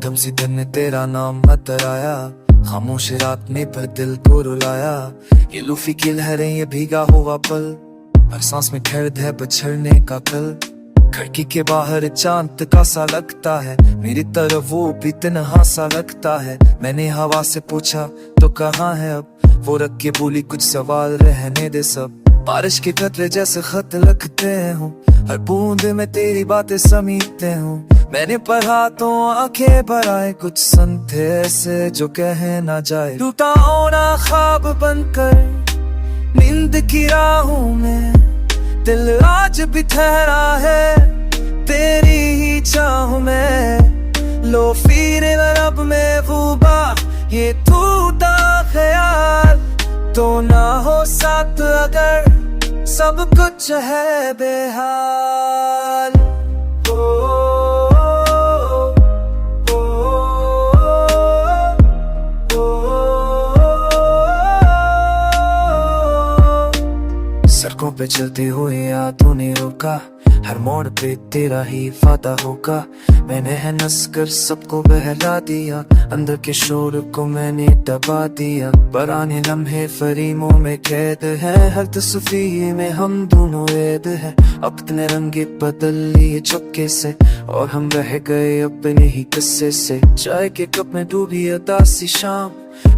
प्रथम सी दिन ने तेरा नाम मतराया, खामोश रात ने पर दिल को रुलाया। ये लूफी की लहरें ये भीगा हुआ पल, हर सांस में दर्द है बिछड़ने का कल। खिड़की के बाहर चांद का सा लगता है, मेरी तरफ वो भी तन्हा सा लगता है। मैंने हवा से पूछा तो कहाँ है अब, वो रख के बोली कुछ सवाल रहने दे सब। बारिश के कतरे जैसे खत लिखते हूँ, हर बूंद में तेरी बातें समीटते हूँ। मैंने पढ़ा तो आंखें भर आए, कुछ संत ऐसे जो कह ना जाए। टूटा होना ख्वाब बनकर नींद की राहों में, दिल आज भी ठहरा है तेरी ही चाह में। लो फिर रब में वुबा ये टूटा ख्याल, तो ना हो साथ अगर सब कुछ है बेहाल। सड़कों पे चलते हुए यादों ने रोका, हर मोड़ पे तेरा ही वादा होगा। मैंने है नस कर सबको बहला दिया, अंदर के शोर को मैंने दबा दिया। पुराने लम्हे फरीमों में कैद है, हर तस्वीर में हम दोनों ऐद है। अपने रंगे बदल लिए चुपके से, और हम रह गए अपने ही किस्से से। चाय के कप में डूबी उदासी शाम,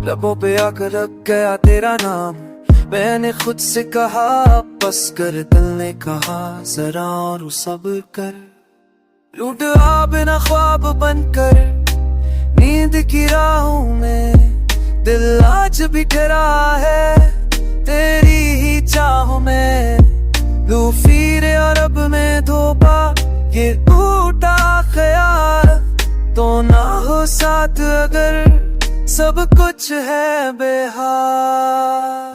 लबों पे आकर रख गया तेरा नाम। मैंने खुद से कहा बस कर, दिल ने कहा जरा और सब्र कर। लूट आ बिना ख्वाब बनकर नींद की राहों में, दिल आज भी डरा है तेरी ही चाह में। लू फिर अरब में धोबा ये टूटा ख्याल, तो ना हो साथ अगर सब कुछ है बेहाल।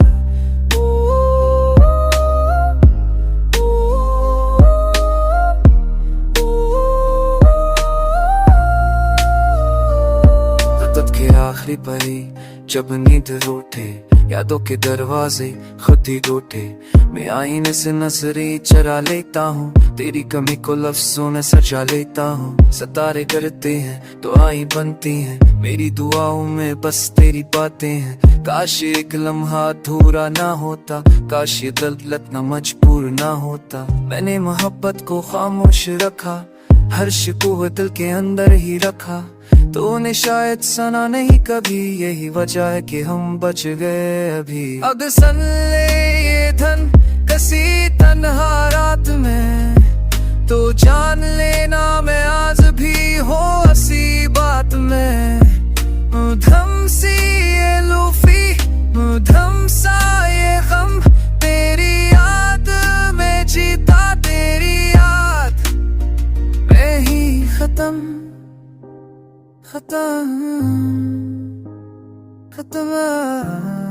आखिरी परी जब नींद रूठे, यादों के दरवाजे खुद ही टूटे। मैं आईने से नजरें चरा लेता हूँ, तेरी कमी को लफ्जों में सजा लेता हूँ। सितारे करते हैं तो आई बनती हैं, मेरी दुआओं में बस तेरी बातें हैं। काश एक लम्हा अधूरा ना होता, काश ये दिल लगना मजबूर ना होता। मैंने मोहब्बत को खामोश रखा, हर शिकवा दिल के अंदर ही रखा। तूने शायद सुना नहीं कभी, यही वजह है कि हम बच गए अभी। अब सन ले ये धन कसी तन्हा रात में, तो जान लेना मैं आज भी हो हसी बात में। धम सी ये लूफी धम सा ये गम, तेरी याद में जीता तेरी याद में ही खत्म खत्म खत्म।